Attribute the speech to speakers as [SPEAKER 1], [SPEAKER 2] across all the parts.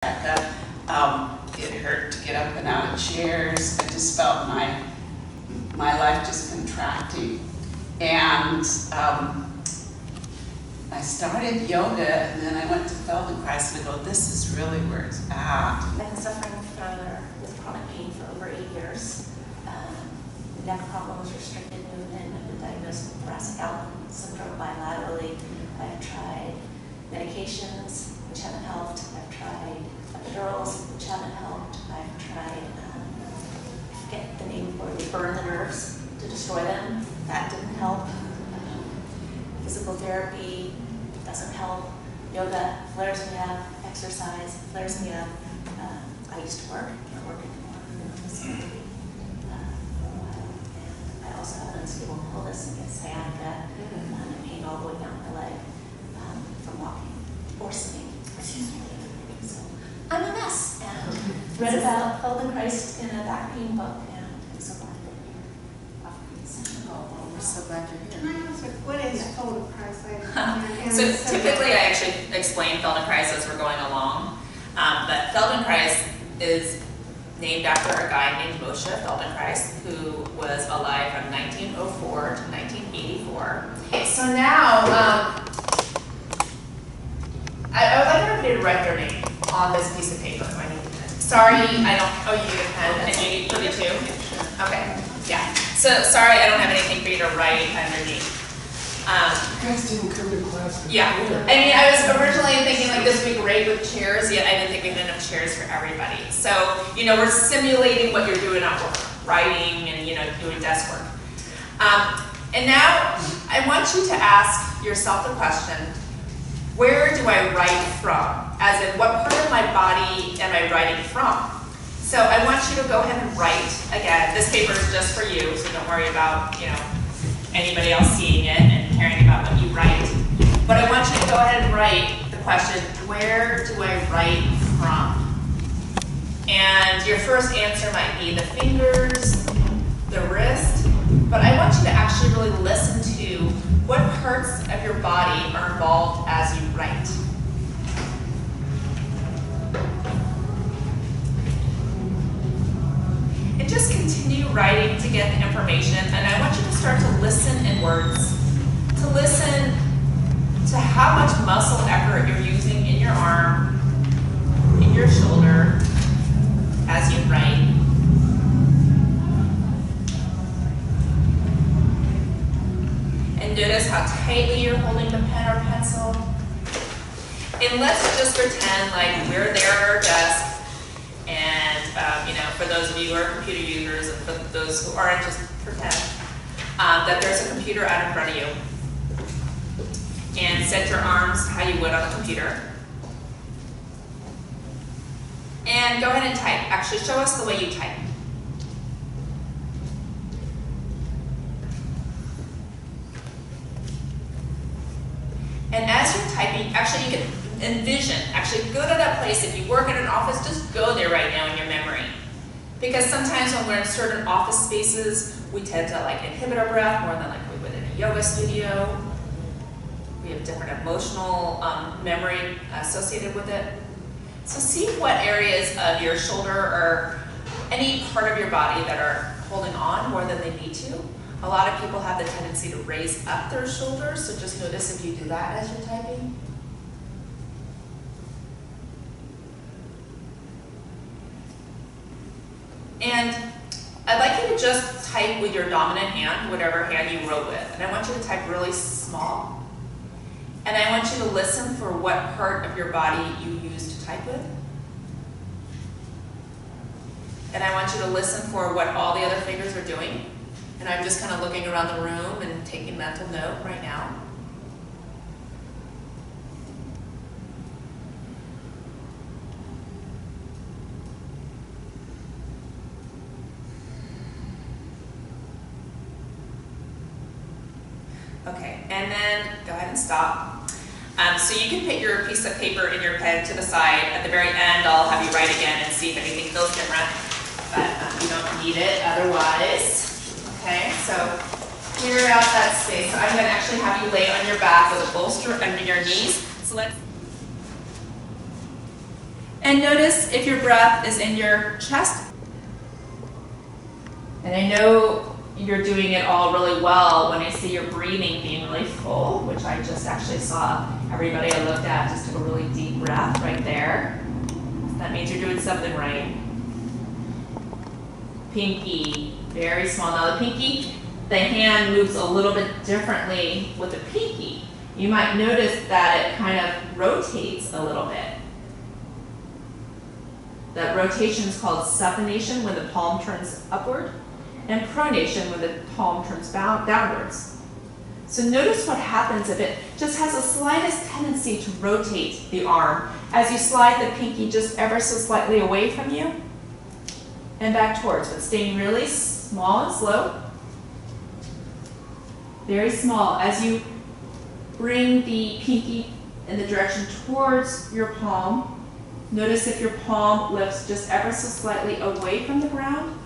[SPEAKER 1] It hurt to get up and out of chairs. I just felt my life just contracting. And I started yoga, and then I went to Feldenkrais, and I go, this is really where it's at.
[SPEAKER 2] I've been suffering with chronic pain for over 8 years. The neck problems, restricted movement. I've been diagnosed with thoracic outlet syndrome bilaterally. I've tried medications, which haven't helped. I've tried epidurals, which haven't helped. I've tried, I forget the name where we burn the nerves to destroy them. That didn't help. Physical therapy doesn't help. Yoga flares me up. Exercise flares me up. I used to work, can't work anymore. For a while. And I also have an unstable pelvis and get sciatica. And pain all the way down my leg from walking or sitting. So I'm a mess. And read about Feldenkrais in a back pain book, and I'm so glad to be here. Off these.
[SPEAKER 3] Oh, we're so glad you're here.
[SPEAKER 4] Can I ask, what is Feldenkrais?
[SPEAKER 5] So typically I actually explain Feldenkrais as we're going along, but Feldenkrais is named after a guy named Moshe Feldenkrais, who was alive from 1904 to 1984.
[SPEAKER 3] So now, I would like everybody to write their name on this piece of paper. Sorry, I don't, oh, you need a pen.
[SPEAKER 5] And you need to too?
[SPEAKER 3] Okay, yeah. So, sorry, I don't have anything for you to write underneath.
[SPEAKER 6] You guys didn't come to class.
[SPEAKER 3] Yeah, I mean, I was originally thinking like this would be great with chairs, yet I didn't think we had enough chairs for everybody. So, you know, we're simulating what you're doing at work, writing and, you know, doing desk work. And now, I want you to ask yourself the question, where do I write from? As in, what part of my body am I writing from? So I want you to go ahead and write. Again, this paper is just for you, so don't worry about, you know, anybody else seeing it and caring about what you write. But I want you to go ahead and write the question, where do I write from? And your first answer might be the fingers, the wrist, but I want you to actually really listen to what parts of your body are involved as you write. And just continue writing to get the information, and I want you to start to listen in words, to listen to how much muscle effort you're using in your arm, in your shoulder, as you write. And notice how tightly you're holding the pen or pencil. And let's just pretend like we're there at our desk, and you know, for those of you who are computer users, and for those who aren't, just pretend that there's a computer out in front of you. And set your arms how you would on the computer. And go ahead and type. Actually, show us the way you type. And as you're typing, actually you can envision, actually go to that place. If you work in an office, just go there right now in your memory. Because sometimes when we're in certain office spaces, we tend to like inhibit our breath more than like we would in a yoga studio. We have different emotional memory associated with it. So see what areas of your shoulder or any part of your body that are holding on more than they need to. A lot of people have the tendency to raise up their shoulders, so just notice if you do that as you're typing. And I'd like you to just type with your dominant hand, whatever hand you wrote with. And I want you to type really small. And I want you to listen for what part of your body you use to type with. And I want you to listen for what all the other fingers are doing. And I'm just kind of looking around the room and taking mental note right now. Okay, and then go ahead and stop. So you can put your piece of paper in your pen to the side. At the very end, I'll have you write again and see if anything feels different. But you don't need it otherwise. Okay, so clear out that space. So I'm going to actually have you lay on your back with a bolster under your knees. So let's. And notice if your breath is in your chest. And I know you're doing it all really well when I see your breathing being really full, which I just actually saw everybody I looked at just took a really deep breath right there. That means you're doing something right. Pinky, very small. Now the pinky, the hand moves a little bit differently with the pinky. You might notice that it kind of rotates a little bit. That rotation is called supination when the palm turns upward, and pronation when the palm turns downwards. So notice what happens if it just has the slightest tendency to rotate the arm as you slide the pinky just ever so slightly away from you and back towards, but staying really small and slow. Very small. As you bring the pinky in the direction towards your palm, notice if your palm lifts just ever so slightly away from the ground.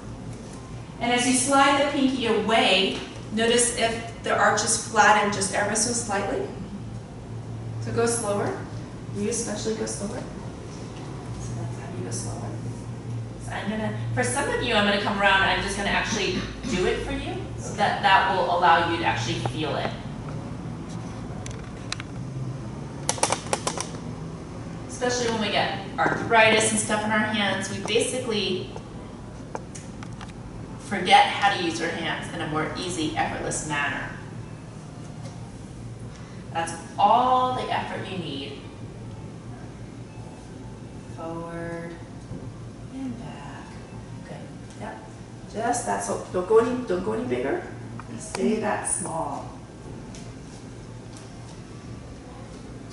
[SPEAKER 3] And as you slide the pinky away, notice if the arches flatten just ever so slightly. So go slower. You especially go slower. So that's how you go slower. So I'm gonna, for some of you, I'm gonna come around and I'm just gonna actually do it for you. So that will allow you to actually feel it. Especially when we get arthritis and stuff in our hands, we basically forget how to use our hands in a more easy, effortless manner. That's all the effort you need. Forward and back. Good. Yep. Just that. So don't go any bigger. Stay that small.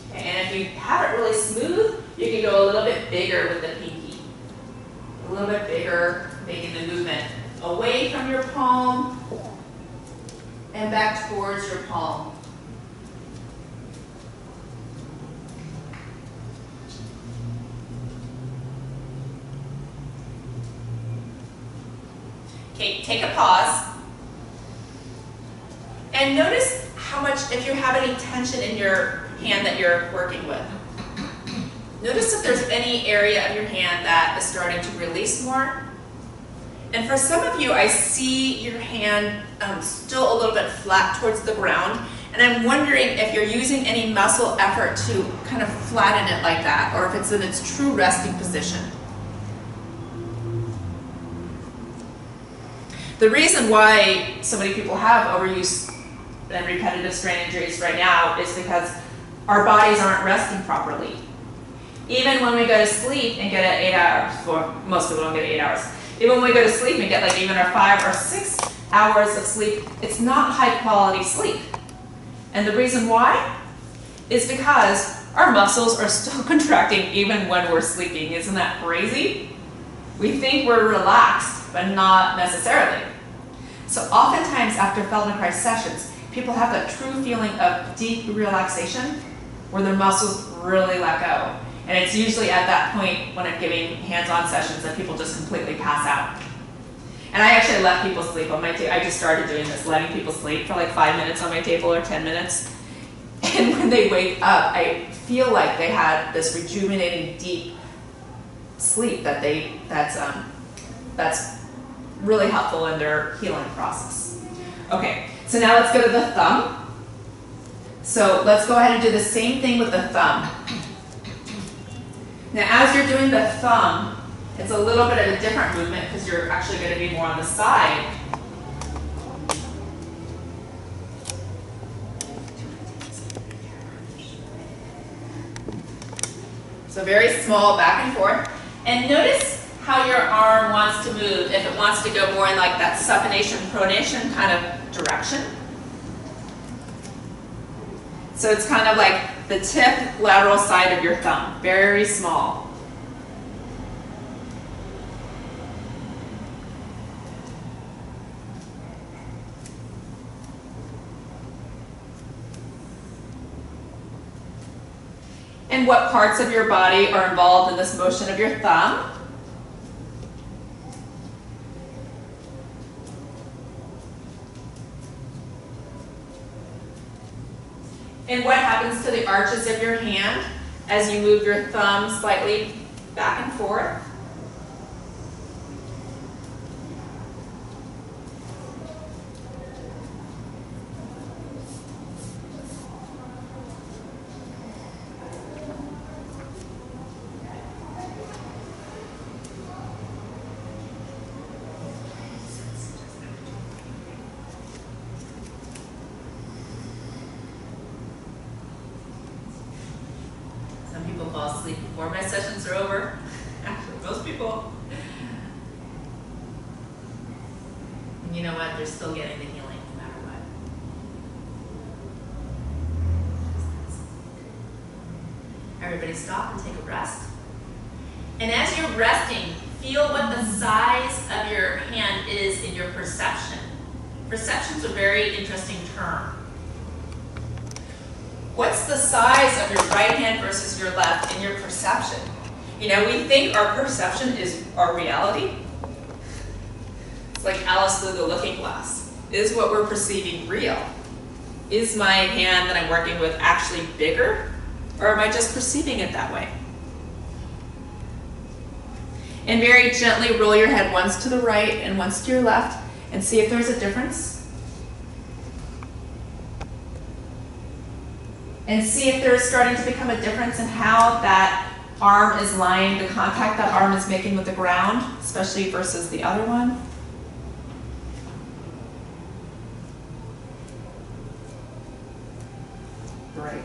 [SPEAKER 3] Okay, and if you have it really smooth, you can go a little bit bigger with the pinky. A little bit bigger, making the movement away from your palm and back towards your palm. Okay, take a pause and notice how much, if you have any tension in your hand that you're working with. Notice if there's any area of your hand that is starting to release more. And for some of you, I see your hand still a little bit flat towards the ground, and I'm wondering if you're using any muscle effort to kind of flatten it like that, or if it's in its true resting position. The reason why so many people have overuse and repetitive strain injuries right now is because our bodies aren't resting properly. Even when we go to sleep and get 8 hours, or most people don't get 8 hours, even when we go to sleep and get like even our 5 or 6 hours of sleep, it's not high quality sleep. And the reason why is because our muscles are still contracting even when we're sleeping. Isn't that crazy? We think we're relaxed, but not necessarily. So oftentimes after Feldenkrais sessions, people have that true feeling of deep relaxation where their muscles really let go. And it's usually at that point when I'm giving hands-on sessions that people just completely pass out. And I actually let people sleep on my table. I just started doing this, letting people sleep for like 5 minutes on my table or 10 minutes. And when they wake up, I feel like they had this rejuvenating, deep sleep that's really helpful in their healing process. Okay, so now let's go to the thumb. So let's go ahead and do the same thing with the thumb. Now as you're doing the thumb, it's a little bit of a different movement because you're actually going to be more on the side. So very small back and forth. And notice how your arm wants to move, if it wants to go more in like that supination, pronation kind of direction. So it's kind of like the tip lateral side of your thumb, very small. And what parts of your body are involved in this motion of your thumb? And what happens to the arches of your hand as you move your thumb slightly back and forth. Some people fall asleep before my sessions are over. Actually, most people. And you know what? They're still getting the healing no matter what. Everybody stop and take a rest. And as you're resting, feel what the size of your hand is in your perception. Perception's a very interesting term. What's the size of your right hand versus your left in your perception? You know, we think our perception is our reality. It's like Alice through the looking glass. Is what we're perceiving real? Is my hand that I'm working with actually bigger? Or am I just perceiving it that way? And very gently roll your head once to the right and once to your left and see if there's a difference. And see if there's starting to become a difference in how that arm is lying, the contact that arm is making with the ground, especially versus the other one. Great.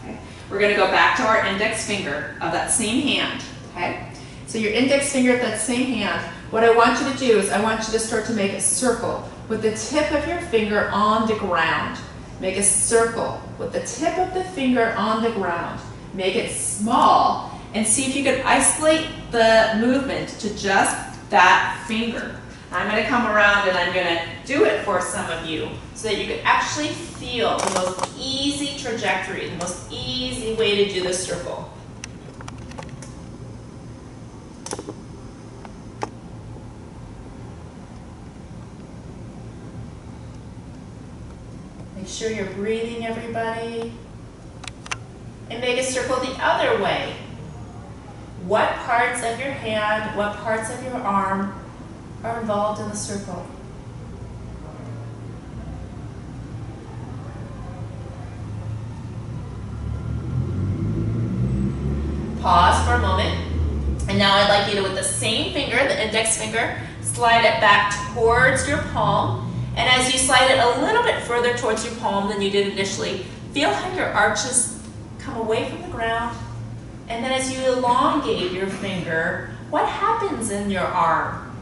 [SPEAKER 3] Okay. We're going to go back to our index finger of that same hand. Okay. So your index finger of that same hand, what I want you to do is I want you to start to make a circle with the tip of your finger on the ground. Make a circle with the tip of the finger on the ground. Make it small and see if you can isolate the movement to just that finger. I'm going to come around and I'm going to do it for some of you so that you can actually feel the most easy trajectory, the most easy way to do this circle. Make sure you're breathing, everybody. And make a circle the other way. What parts of your hand, what parts of your arm are involved in the circle? Pause for a moment. And now I'd like you to, with the same finger, the index finger, slide it back towards your palm. And as you slide it a little bit further towards your palm than you did initially, feel how your arches come away from the ground. And then as you elongate your finger, what happens in your arm?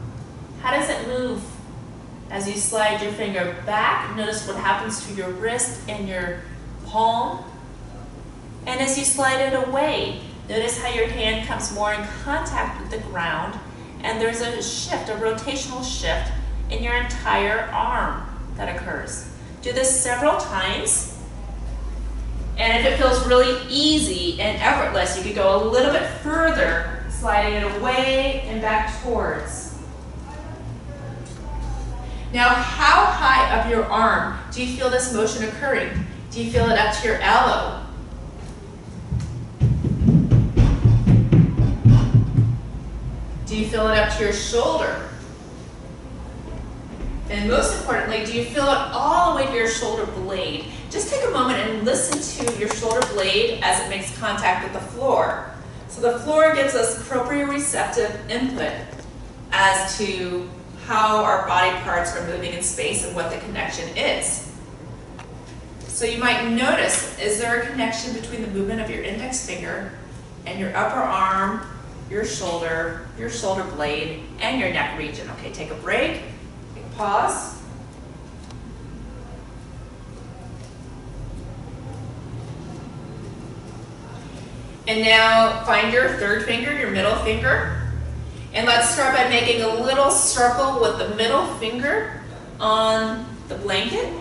[SPEAKER 3] How does it move as you slide your finger back? Notice what happens to your wrist and your palm. And as you slide it away, notice how your hand comes more in contact with the ground. And there's a shift, a rotational shift in your entire arm that occurs. Do this several times. And if it feels really easy and effortless, you could go a little bit further, sliding it away and back towards. Now, how high up your arm do you feel this motion occurring? Do you feel it up to your elbow? Do you feel it up to your shoulder? And most importantly, do you feel it all the way to your shoulder blade? Just take a moment and listen to your shoulder blade as it makes contact with the floor. So the floor gives us proprioceptive input as to how our body parts are moving in space and what the connection is. So you might notice, is there a connection between the movement of your index finger and your upper arm, your shoulder blade, and your neck region? Okay, take a break. Pause. And now find your third finger, your middle finger. And let's start by making a little circle with the middle finger on the blanket.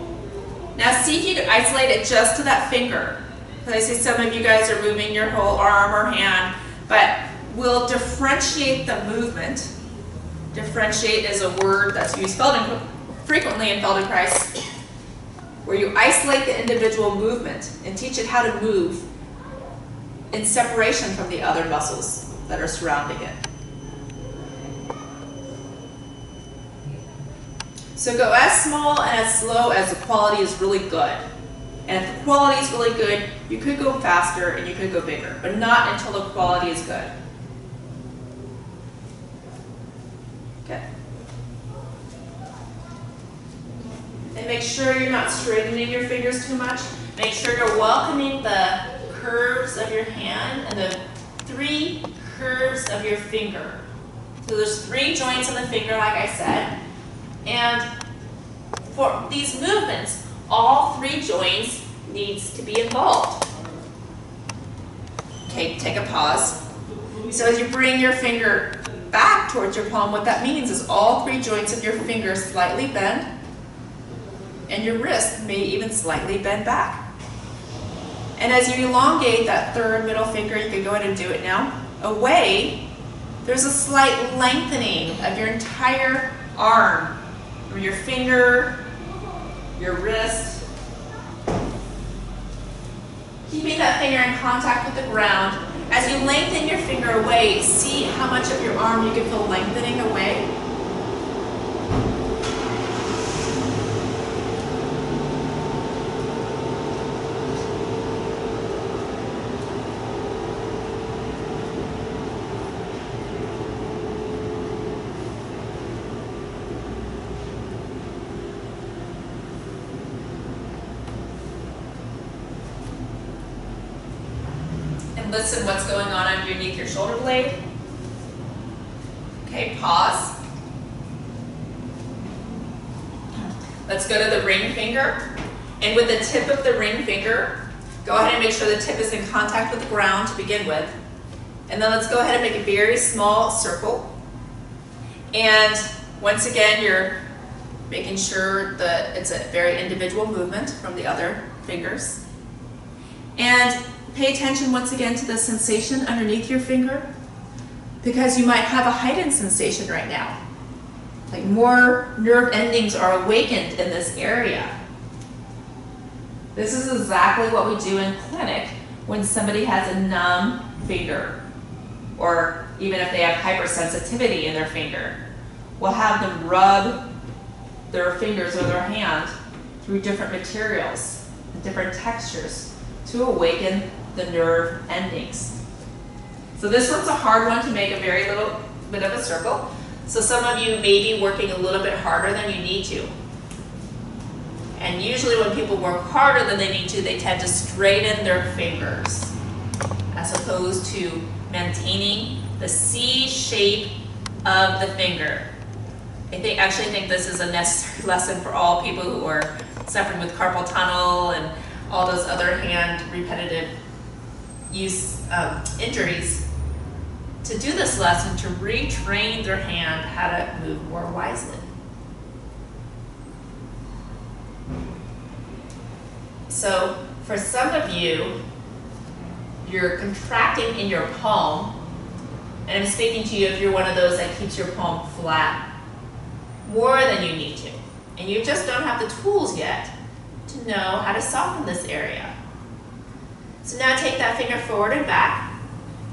[SPEAKER 3] Now see if you can isolate it just to that finger. Because I see some of you guys are moving your whole arm or hand, but we'll differentiate the movement. Differentiate is a word that's used frequently in Feldenkrais, where you isolate the individual movement and teach it how to move in separation from the other muscles that are surrounding it. So go as small and as slow as the quality is really good. And if the quality is really good, you could go faster and you could go bigger, but not until the quality is good. Okay. And make sure you're not straightening your fingers too much. Make sure you're welcoming the curves of your hand and the 3 curves of your finger. So there's 3 joints in the finger, like I said. And for these movements, all 3 joints needs to be involved. Okay, take a pause. So as you bring your finger back towards your palm, what that means is all 3 joints of your finger slightly bend, and your wrist may even slightly bend back. And as you elongate that 3rd middle finger, you can go ahead and do it now, away, there's a slight lengthening of your entire arm, from your finger, your wrist. Keeping that finger in contact with the ground. As you lengthen your finger away, see how much of your arm you can feel lengthening away. Listen what's going on underneath your shoulder blade. Okay, pause. Let's go to the ring finger. And with the tip of the ring finger, go ahead and make sure the tip is in contact with the ground to begin with. And then let's go ahead and make a very small circle. And once again, you're making sure that it's a very individual movement from the other fingers. And pay attention once again to the sensation underneath your finger, because you might have a heightened sensation right now. Like more nerve endings are awakened in this area. This is exactly what we do in clinic when somebody has a numb finger, or even if they have hypersensitivity in their finger. We'll have them rub their fingers or their hand through different materials and different textures to awaken the nerve endings. So this one's a hard one to make a very little bit of a circle. So some of you may be working a little bit harder than you need to. And usually when people work harder than they need to, they tend to straighten their fingers, as opposed to maintaining the C shape of the finger. I actually think this is a necessary lesson for all people who are suffering with carpal tunnel and all those other hand repetitive use injuries, to do this lesson to retrain their hand how to move more wisely. So for some of you, you're contracting in your palm, and I'm speaking to you if you're one of those that keeps your palm flat more than you need to, and you just don't have the tools yet to know how to soften this area. So now take that finger forward and back.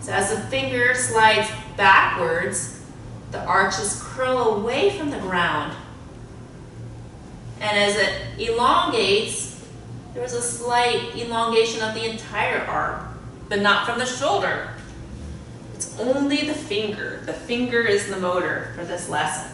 [SPEAKER 3] So as the finger slides backwards, the arches curl away from the ground. And as it elongates, there's a slight elongation of the entire arm, but not from the shoulder. It's only the finger. The finger is the motor for this lesson.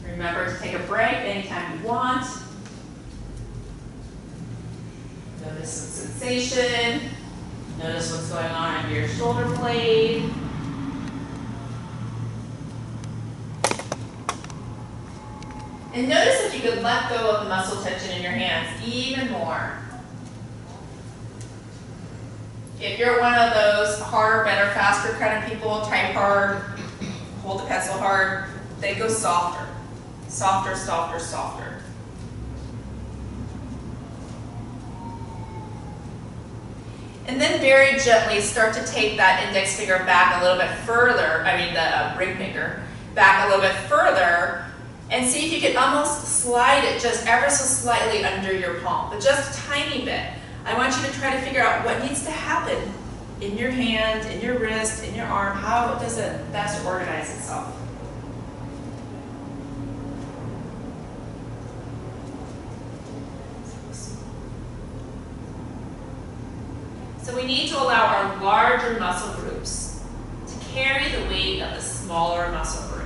[SPEAKER 3] Remember to take a break anytime you want. Notice some sensation. Notice what's going on under your shoulder blade. And notice if you could let go of the muscle tension in your hands even more. If you're one of those harder, better, faster kind of people, type hard, hold the pencil hard, they go softer. Softer, softer, softer. And then very gently start to take that index finger back a little bit further, the ring finger, back a little bit further, And see if you could almost slide it just ever so slightly under your palm, but just a tiny bit. I want you to try to figure out what needs to happen in your hand, in your wrist, in your arm. How does it best organize itself? So we need to allow our larger muscle groups to carry the weight of the smaller muscle groups.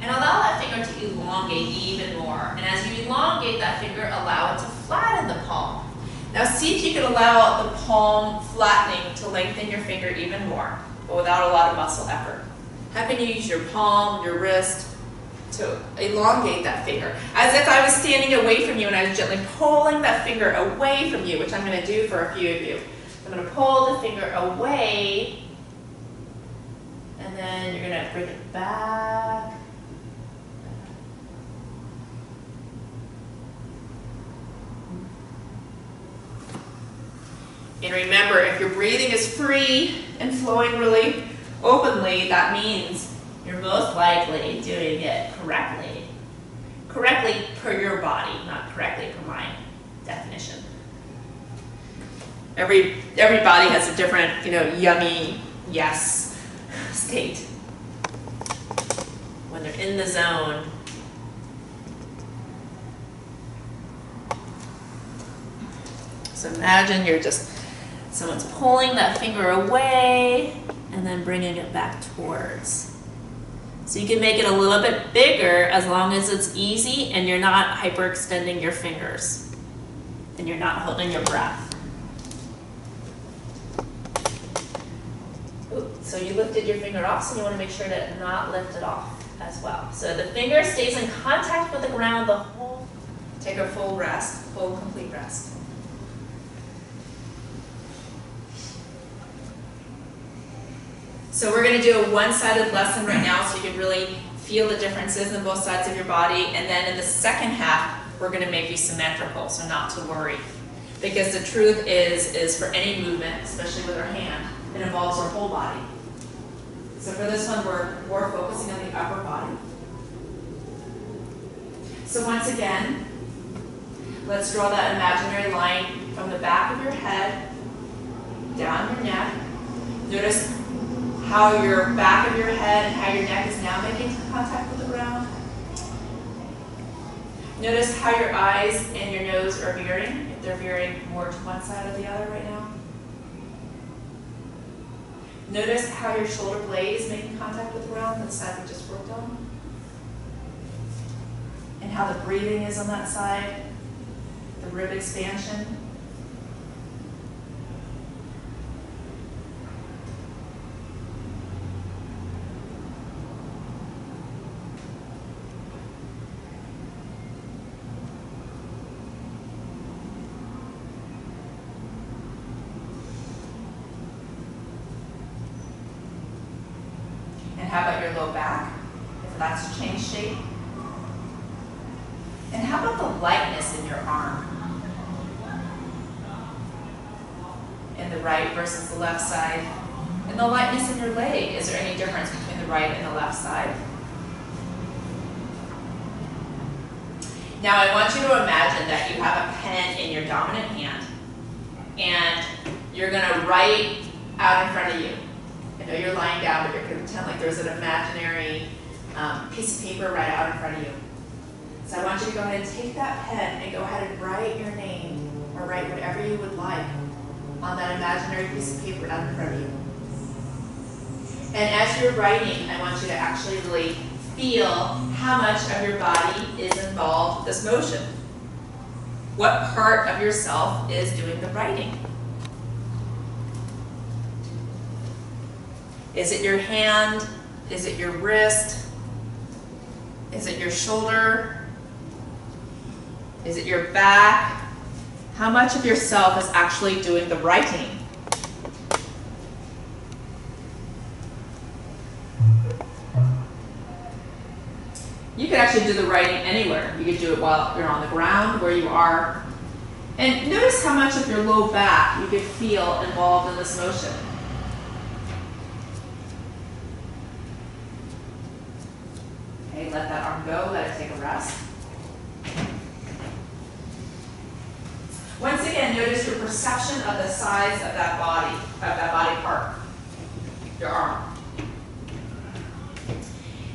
[SPEAKER 3] And allow that finger to elongate even more. And as you elongate that finger, allow it to flatten the palm. Now see if you can allow the palm flattening to lengthen your finger even more, but without a lot of muscle effort. How can you use your palm, your wrist, to elongate that finger? As if I was standing away from you and I was gently pulling that finger away from you, which I'm going to do for a few of you. I'm going to pull the finger away, and then you're going to bring it back. And remember, if your breathing is free and flowing really openly, that means you're most likely doing it correctly. Correctly per your body, not correctly per my definition. Every body has a different, yummy yes state. When they're in the zone. So imagine someone's pulling that finger away and then bringing it back towards. So you can make it a little bit bigger as long as it's easy and you're not hyperextending your fingers and you're not holding your breath. Ooh, so you lifted your finger off, so you want to make sure to not lift it off as well. So the finger stays in contact with the ground the whole. Take a full rest, full complete rest. So we're going to do a one-sided lesson right now so you can really feel the differences in both sides of your body. And then in the second half, we're going to make you symmetrical, so not to worry. Because the truth is for any movement, especially with our hand, it involves our whole body. So for this one, we're more focusing on the upper body. So once again, let's draw that imaginary line from the back of your head, down your neck. Notice how your back of your head and how your neck is now making contact with the ground. Notice how your eyes and your nose are veering, if they're veering more to one side or the other right now. Notice how your shoulder blade is making contact with the ground, the side we just worked on. And how the breathing is on that side, the rib expansion. How about your low back, if that's changed shape? And how about the lightness in your arm? And the right versus the left side? And the lightness in your leg, is there any difference between the right and the left side? Now I want you to imagine that you have a pen in your dominant hand and you're going to write out in front of you. I know you're lying down, but you're going to pretend like there's an imaginary piece of paper right out in front of you. So I want you to go ahead and take that pen and go ahead and write your name or write whatever you would like on that imaginary piece of paper out in front of you. And as you're writing, I want you to actually really feel how much of your body is involved with this motion. What part of yourself is doing the writing? Is it your hand? Is it your wrist? Is it your shoulder? Is it your back? How much of yourself is actually doing the writing? You could actually do the writing anywhere. You could do it while you're on the ground, where you are. And notice how much of your low back you could feel involved in this motion. Okay, let that arm go, let it take a rest. Once again, notice your perception of the size of that body part, your arm.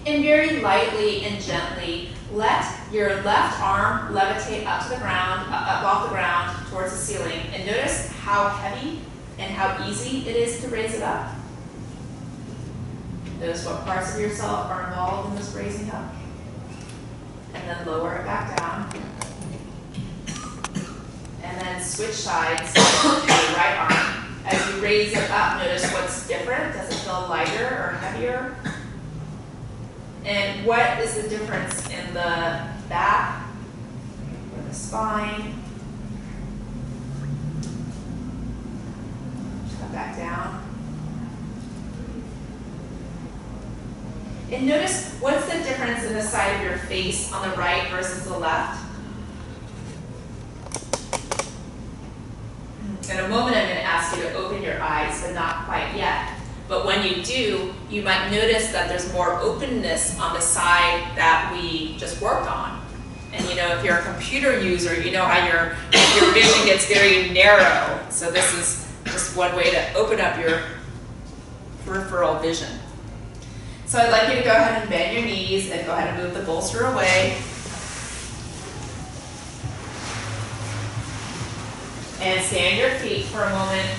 [SPEAKER 3] And very lightly and gently, let your left arm levitate up to the ground, up off the ground, towards the ceiling. And notice how heavy and how easy it is to raise it up. Notice what parts of yourself are involved in this raising up. And then lower it back down. And then switch sides to the right arm. As you raise it up, notice what's different. Does it feel lighter or heavier? And what is the difference in the back or the spine? Come back down. And notice what's the difference in the side of your face on the right versus the left. In a moment, I'm going to ask you to open your eyes, but not quite yet. But when you do, you might notice that there's more openness on the side that we just worked on. And you know, if you're a computer user, you know how your vision gets very narrow. So this is just one way to open up your peripheral vision. So I'd like you to go ahead and bend your knees and go ahead and move the bolster away. And stay on your feet for a moment.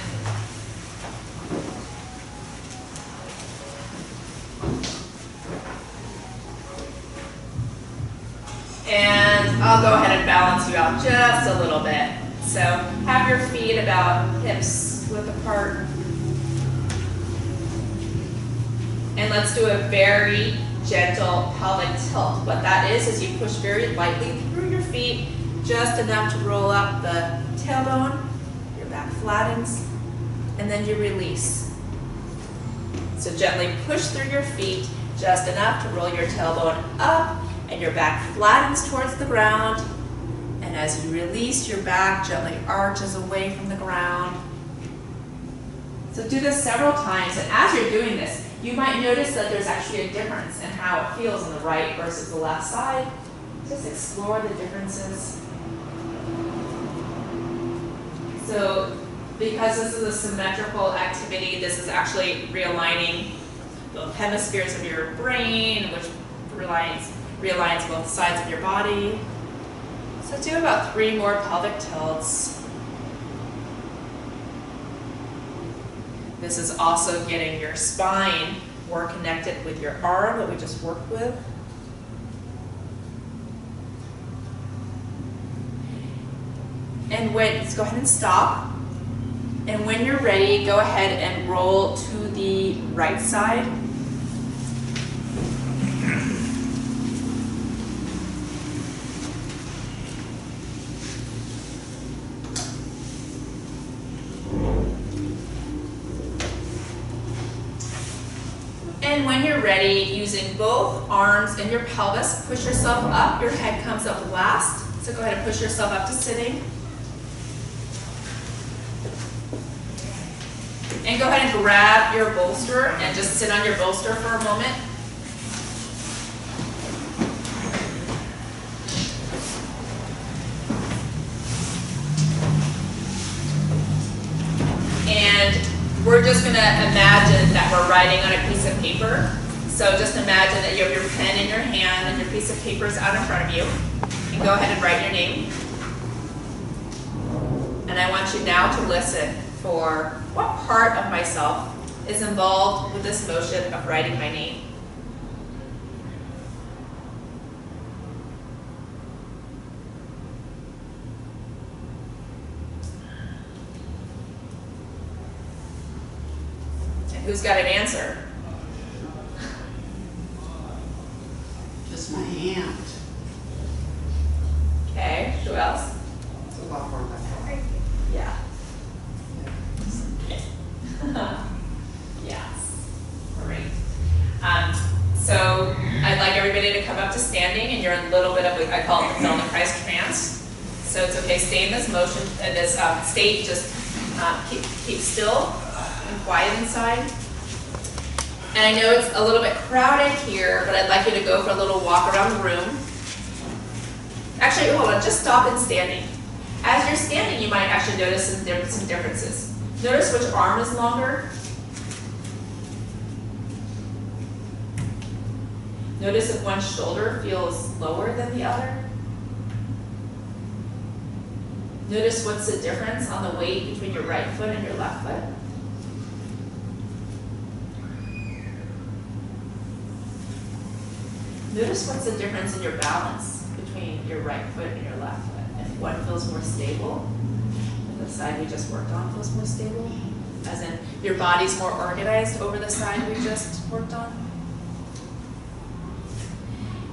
[SPEAKER 3] And I'll go ahead and balance you out just a little bit. So have your feet about hips width apart. And let's do a very gentle pelvic tilt. What that is you push very lightly through your feet, just enough to roll up the tailbone, your back flattens, and then you release. So gently push through your feet, just enough to roll your tailbone up, and your back flattens towards the ground. And as you release, your back gently arches away from the ground. So do this several times, and as you're doing this, you might notice that there's actually a difference in how it feels on the right versus the left side. Just explore the differences. So because this is a symmetrical activity, this is actually realigning both hemispheres of your brain, which realigns both sides of your body. So do about 3 more pelvic tilts. This is also getting your spine more connected with your arm that we just worked with. And let's go ahead and stop. And when you're ready, go ahead and roll to the right side. And when you're ready, using both arms and your pelvis, push yourself up. Your head comes up last. So go ahead and push yourself up to sitting. And go ahead and grab your bolster and just sit on your bolster for a moment. And we're just going to imagine that we're writing on a piece of paper. So just imagine that you have your pen in your hand and your piece of paper is out in front of you. And go ahead and write your name. And I want you now to listen for what part of myself is involved with this motion of writing my name. And who's got an answer?
[SPEAKER 1] Just my hand.
[SPEAKER 3] Okay, who else?
[SPEAKER 6] It's a lot more than that.
[SPEAKER 3] Yeah. Yes, great. So I'd like everybody to come up
[SPEAKER 5] up to standing and you're in a little bit of, I call it the Feldenkrais trance. So it's okay, stay in this motion, this state, just keep still and quiet inside. And I know it's a little bit crowded here, but I'd like you to go for a little walk around the room. Actually, hold on, just stop and standing. As you're standing, you might actually notice some differences. Notice which arm is longer. Notice if one shoulder feels lower than the other. Notice what's the difference on the weight between your right foot and your left foot. Notice what's the difference in your balance between your right foot and your left foot. If one feels more stable, and the side we just worked on feels more stable, as in your body's more organized over the side we just worked on.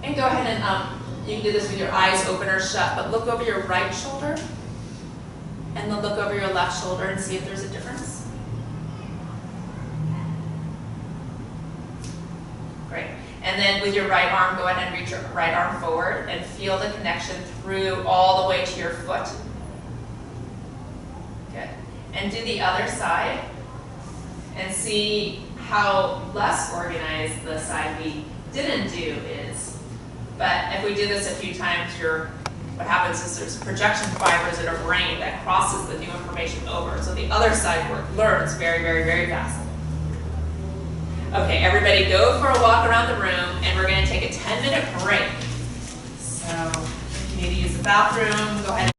[SPEAKER 5] And go ahead and, you can do this with your eyes open or shut, but look over your right shoulder, and then look over your left shoulder and see if there's a difference. Great. And then with your right arm, go ahead and reach your right arm forward and feel the connection through all the way to your foot. Good. And do the other side and see how less organized the side we didn't do is. But if we do this a few times, what happens is there's projection fibers in our brain that crosses the new information over. So the other side learns very, very, very fast. Okay, everybody go for a walk around the room, and we're going to take a 10-minute break. So if you need to use the bathroom, go ahead.